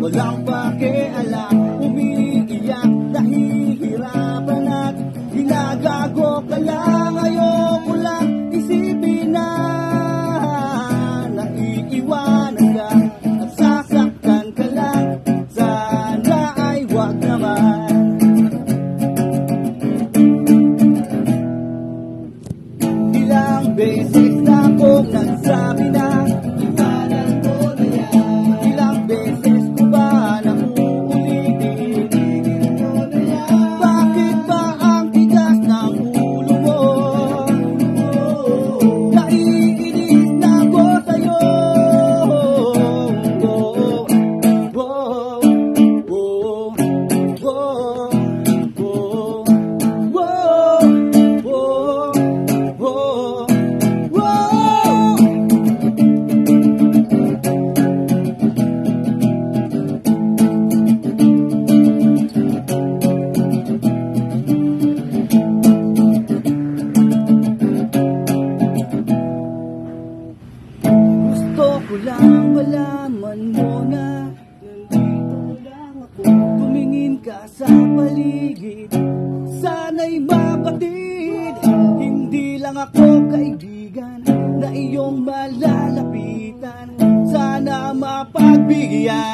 walang pakialam, umiiyak, nahihirapan at ginagago ka lang. Ayoko lang isipin na naiiwanan ka at sasaktan ka lang. Sana ay wag naman. Ilang beses na akong nagsabi na iwanan ko na yan. Ilang beses ko ba na uulitin? Bakit ba ang tigas ng ulo mo? Naiinis na ako sa'yo. Gusto ko lang malaman mo na nandito lang ako. Tumingin ka sa paligid, sana'y mabatid. Hindi lang ako kaibigan na iyong malalapitan. Sana mapagbigyan.